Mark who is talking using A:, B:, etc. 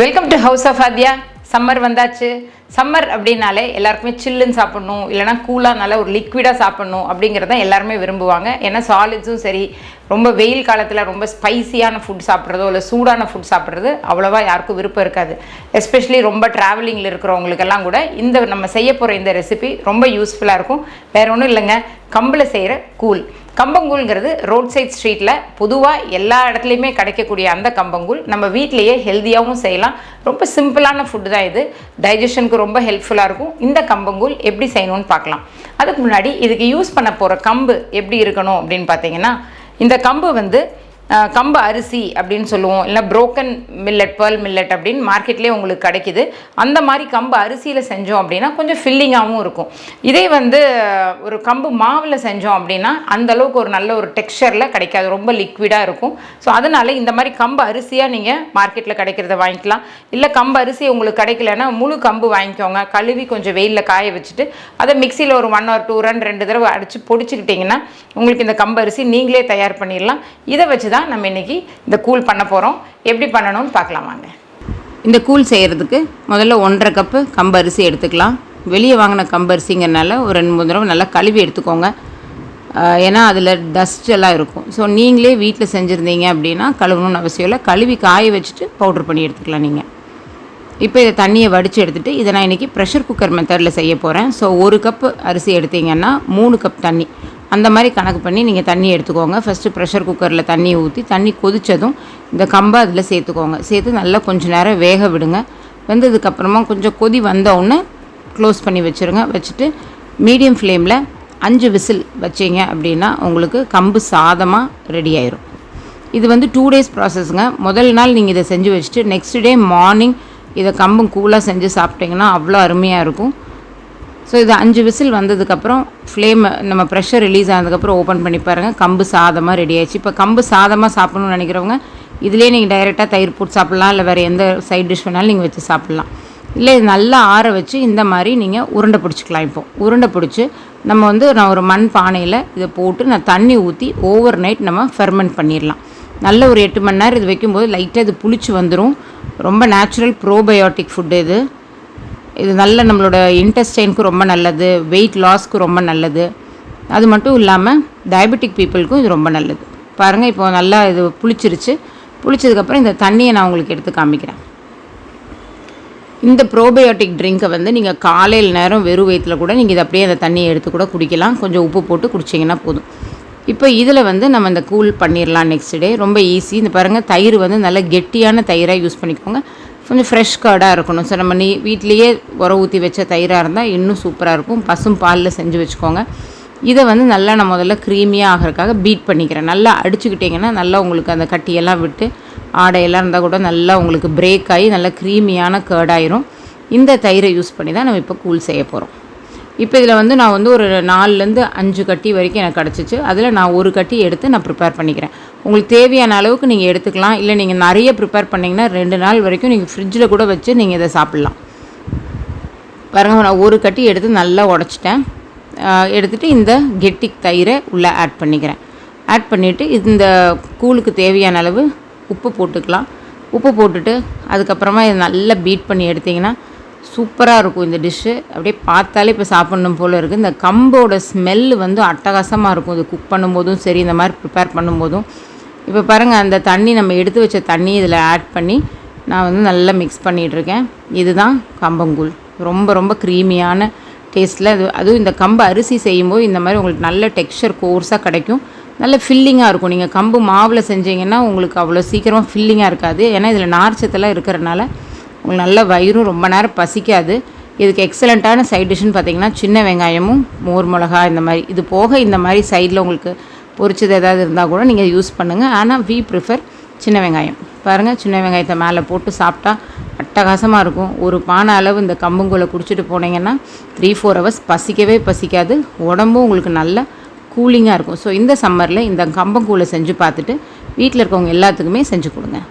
A: Welcome to house of Aadya. Summer வந்தாச்சு. Summer அப்படின்னாலே எல்லாருக்குமே சில்லுன்னு சாப்பிட்ணும், இல்லைனா கூலாக நல்லா ஒரு லிக்விடாக சாப்பிட்ணும் அப்படிங்கிறத எல்லாருமே விரும்புவாங்க. ஏன்னா சாலிட்ஸும் சரி, ரொம்ப வெயில் காலத்தில் ரொம்ப ஸ்பைசியான ஃபுட் சாப்பிட்றதோ இல்லை சூடான ஃபுட் சாப்பிட்றது அவ்வளோவா யாருக்கும் விருப்பம் இருக்காது. எஸ்பெஷலி ரொம்ப ட்ராவலிங்கில் இருக்கிறவங்களுக்கெல்லாம் கூட இந்த நம்ம செய்ய போகிற இந்த ரெசிபி ரொம்ப யூஸ்ஃபுல்லாக இருக்கும். வேறு ஒன்றும் இல்லைங்க, கம்பில் செய்கிற கூழ். கம்பங்கூழ்ங்கிறது ரோட் சைட் ஸ்ட்ரீட்டில் பொதுவாக எல்லா இடத்துலையுமே கிடைக்கக்கூடிய அந்த கம்பங்கூழ் நம்ம வீட்டிலையே ஹெல்த்தியாகவும் செய்யலாம். ரொம்ப சிம்பிளான ஃபுட்டு தான் இது. டைஜஷனுக்கு ரொம்ப ஹெல்ப்ஃபுல்லாக இருக்கும். இந்த கம்பங்கூழ் எப்படி செய்யணும்னு பார்க்கலாம். அதுக்கு முன்னாடி இதுக்கு யூஸ் பண்ண போகிற கம்பு எப்படி இருக்கணும் அப்படின்னு பார்த்தீங்கன்னா, இந்த கம்பு வந்து கம்பு அரிசி அப்படின்னு சொல்லுவோம், இல்லை புரோக்கன் மில்லட், பேர்ல் மில்லட் அப்படின்னு மார்க்கெட்லேயே உங்களுக்கு கிடைக்கிது. அந்த மாதிரி கம்பு அரிசியில் செஞ்சோம் அப்படின்னா கொஞ்சம் ஃபில்லிங்காகவும் இருக்கும். இதே வந்து ஒரு கம்பு மாவில் செஞ்சோம் அப்படின்னா அந்தளவுக்கு ஒரு நல்ல ஒரு டெக்ஸ்சரில் கிடைக்காது, ரொம்ப லிக்விடாக இருக்கும். ஸோ அதனால் இந்த மாதிரி கம்பு அரிசியாக நீங்கள் மார்க்கெட்டில் கிடைக்கிறத வாங்கிக்கலாம். இல்லை கம்பு அரிசி உங்களுக்கு கிடைக்கலன்னா முழு கம்பு வாங்கிக்கோங்க. கழுவி கொஞ்சம் வெயிலில் காய வச்சுட்டு அதை மிக்சியில் ஒரு 1 or 2 ரன் 2 தடவை அடித்து பொடிச்சிக்கிட்டிங்கன்னா உங்களுக்கு இந்த கம்பு அரிசி நீங்களே தயார் பண்ணிடலாம். இதை வச்சு தான் நம்ம இன்றைக்கி இந்த கூழ் பண்ண போகிறோம். எப்படி பண்ணணும்னு பார்க்கலாம் வாங்க. இந்த கூழ் செய்கிறதுக்கு முதல்ல 1.5 கப்பு கம்பரிசி எடுத்துக்கலாம். வெளியே வாங்கின கம்பரிசிங்கிறனால ஒரு 2-3 தடவை நல்லா கழுவி எடுத்துக்கோங்க. ஏன்னா அதில் டஸ்ட் எல்லாம் இருக்கும். ஸோ நீங்களே வீட்டில் செஞ்சுருந்தீங்க அப்படின்னா கழுவணும்னு அவசியம் இல்லை. கழுவி காய வச்சுட்டு பவுட்ரு பண்ணி எடுத்துக்கலாம் நீங்கள். இப்போ இதை தண்ணியை வடித்து எடுத்துகிட்டு இதை நான் இன்றைக்கி ப்ரெஷர் குக்கர் மெத்தடில் செய்ய போகிறேன். ஸோ 1 கப்பு அரிசி எடுத்தீங்கன்னா 3 கப் தண்ணி, அந்த மாதிரி கணக்கு பண்ணி நீங்கள் தண்ணி எடுத்துக்கோங்க. ஃபஸ்ட்டு ப்ரெஷர் குக்கரில் தண்ணியை ஊற்றி தண்ணி கொதித்ததும் இந்த கம்பை அதில் சேர்த்துக்கோங்க. சேர்த்து நல்லா கொஞ்சம் நேரம் வேக விடுங்க. வெந்ததுக்கப்புறமா கொஞ்சம் கொதி வந்தவுடனே க்ளோஸ் பண்ணி வச்சுருங்க. வச்சுட்டு மீடியம் ஃப்ளேமில் 5 விசில் வச்சிங்க அப்படின்னா உங்களுக்கு கம்பு சாதமாக ரெடி ஆயிரும். இது வந்து 2 days ப்ராசஸ்ங்க. முதல் நாள் நீங்கள் இதை செஞ்சு வச்சுட்டு நெக்ஸ்ட் டே மார்னிங் இதை கம்பும் கூலாக செஞ்சு சாப்பிட்டிங்கன்னா அவ்வளோ அருமையாக இருக்கும். ஸோ இது 5 விசில் வந்ததுக்கப்புறம் ஃப்ளேம் நம்ம ப்ரெஷர் ரிலீஸ் ஆனதுக்கப்புறம் ஓப்பன் பண்ணி பாருங்கள், கம்பு சாதமாக ரெடி ஆயிடுச்சு. இப்போ கம்பு சாதமாக சாப்பிட்ணுன்னு நினைக்கிறவங்க இதிலே நீங்கள் டைரெக்டாக தயிர் போட்டு சாப்பிட்லாம், இல்லை வேறு எந்த சைட் டிஷ் வேணாலும் நீங்கள் வச்சு சாப்பிட்லாம். இல்லை இது நல்லா ஆற வச்சு இந்த மாதிரி நீங்கள் உருண்டை பிடிச்சிக்கலாம். இப்போது உருண்டை பிடிச்சி நம்ம வந்து நான் ஒரு மண் பானையில் இதை போட்டு நான் தண்ணி ஊற்றி ஓவர் நைட் நம்ம ஃபெர்மெண்ட் பண்ணிடலாம். நல்ல ஒரு 8 மணி நேரம் இது வைக்கும்போது லைட்டாக இது புளிச்சு வந்துடும். ரொம்ப நேச்சுரல் ப்ரோபயோட்டிக் ஃபுட்டு இது. இது நல்ல நம்மளோட இன்டெஸ்டைனுக்கு ரொம்ப நல்லது, வெயிட் லாஸ்க்கு ரொம்ப நல்லது. அது மட்டும் இல்லாமல் டயபெட்டிக் பீப்புளுக்கும் இது ரொம்ப நல்லது. பாருங்கள், இப்போ நல்லா இது புளிச்சிருச்சு. புளிச்சதுக்கப்புறம் இந்த தண்ணியை நான் உங்களுக்கு எடுத்து காமிக்கிறேன். இந்த ப்ரோபயோட்டிக் ட்ரிங்க்கை வந்து நீங்கள் காலையில் நேரம் வெறும் வயிற்றில் கூட நீங்கள் இதை அப்படியே அந்த தண்ணியை எடுத்து கூட குடிக்கலாம். கொஞ்சம் உப்பு போட்டு குடிச்சிங்கன்னா போதும். இப்போ இதில் வந்து நம்ம இந்த கூழ் பண்ணிடலாம் நெக்ஸ்ட் டே. ரொம்ப ஈஸி. இந்த பாருங்கள், தயிர் வந்து நல்ல கெட்டியான தயிராக யூஸ் பண்ணிக்கோங்க. கொஞ்சம் ஃப்ரெஷ் கர்டாக இருக்கணும். ஸோ நம்ம வீட்லேயே ஊற்றி வச்ச தயிராக இருந்தால் இன்னும் சூப்பராக இருக்கும். பசும் பாலில் செஞ்சு வச்சுக்கோங்க. இதை வந்து நல்லா நான் முதல்ல க்ரீமியாக ஆகிறதுக்காக பீட் பண்ணிக்கிறேன். நல்லா அடிச்சுக்கிட்டிங்கன்னா நல்லா உங்களுக்கு அந்த கட்டியெல்லாம் விட்டு ஆடையெல்லாம் இருந்தால் கூட நல்லா உங்களுக்கு பிரேக் ஆகி நல்லா க்ரீமியான கர்டாயிரும். இந்த தயிரை யூஸ் பண்ணி தான் நம்ம இப்போ கூழ் செய்ய போகிறோம். இப்போ இதில் வந்து நான் வந்து ஒரு 4லேருந்து 5 கட்டி வரைக்கும் எனக்கு கிடச்சிச்சு. அதில் நான் ஒரு கட்டி எடுத்து நான் ப்ரிப்பேர் பண்ணிக்கிறேன். உங்களுக்கு தேவையான அளவுக்கு நீங்கள் எடுத்துக்கலாம். இல்லை நீங்கள் நிறைய ப்ரிப்பேர் பண்ணிங்கன்னா 2 நாள் வரைக்கும் நீங்கள் ஃப்ரிட்ஜில் கூட வச்சு நீங்கள் இதை சாப்பிட்லாம். பாருங்கள், நான் ஒரு கட்டி எடுத்து நல்லா உடச்சிட்டேன். எடுத்துகிட்டு இந்த கெட்டி தயிரை உள்ளே ஆட் பண்ணிக்கிறேன். ஆட் பண்ணிவிட்டு இந்த கூழுக்கு தேவையான அளவு உப்பு போட்டுக்கலாம். உப்பு போட்டுட்டு அதுக்கப்புறமா இதை நல்லா பீட் பண்ணி எடுத்திங்கன்னா சூப்பராக இருக்கும் இந்த டிஷ்ஷு. அப்படியே பார்த்தாலே இப்போ சாப்பிட்ணும் போல் இருக்குது. இந்த கம்போட ஸ்மெல்லு வந்து அட்டகாசமாக இருக்கும். இது குக் பண்ணும்போதும் சரி, இந்த மாதிரி ப்ரிப்பேர் பண்ணும்போதும். இப்போ பாருங்கள், அந்த தண்ணி நம்ம எடுத்து வச்ச தண்ணி இதில் ஆட் பண்ணி நான் வந்து நல்லா மிக்ஸ் பண்ணிகிட்ருக்கேன். இதுதான் கம்பங்கூழ். ரொம்ப ரொம்ப க்ரீமியான டேஸ்ட்டில் அதுவும் இந்த கம்பு அரிசி செய்யும்போது இந்த மாதிரி உங்களுக்கு நல்ல டெக்ஸ்சர் கோர்ஸாக கிடைக்கும். நல்ல ஃபில்லிங்காக இருக்கும். நீங்கள் கம்பு மாவில் செஞ்சீங்கன்னா உங்களுக்கு அவ்வளோ சீக்கிரமாக ஃபில்லிங்காக இருக்காது. ஏன்னா இதில் நார்ச்சத்தெல்லாம் இருக்கிறனால உங்களுக்கு நல்ல வயிறும் ரொம்ப நேரம் பசிக்காது. இதுக்கு எக்ஸலண்ட்டான சைட் டிஷ்ஷுன்னு பார்த்தீங்கன்னா சின்ன வெங்காயமும் மோர் மிளகா இந்த மாதிரி. இது போக இந்த மாதிரி சைடில் உங்களுக்கு பொரிச்சது ஏதாவது இருந்தால் கூட நீங்கள் யூஸ் பண்ணுங்கள். ஆனால் வி ப்ரிஃபர் சின்ன வெங்காயம். பாருங்கள், சின்ன வெங்காயத்தை மேலே போட்டு சாப்பிட்டா அட்டகாசமாக இருக்கும். ஒரு பானை அளவு இந்த கம்பங்கூழை குடிச்சிட்டு போனீங்கன்னா 3-4 hours பசிக்கவே பசிக்காது. உடம்பும் உங்களுக்கு நல்ல கூலிங்காக இருக்கும். ஸோ இந்த சம்மரில் இந்த கம்பங்கூழை செஞ்சு பார்த்துட்டு வீட்டில் இருக்கவங்க எல்லாத்துக்குமே செஞ்சு கொடுங்க.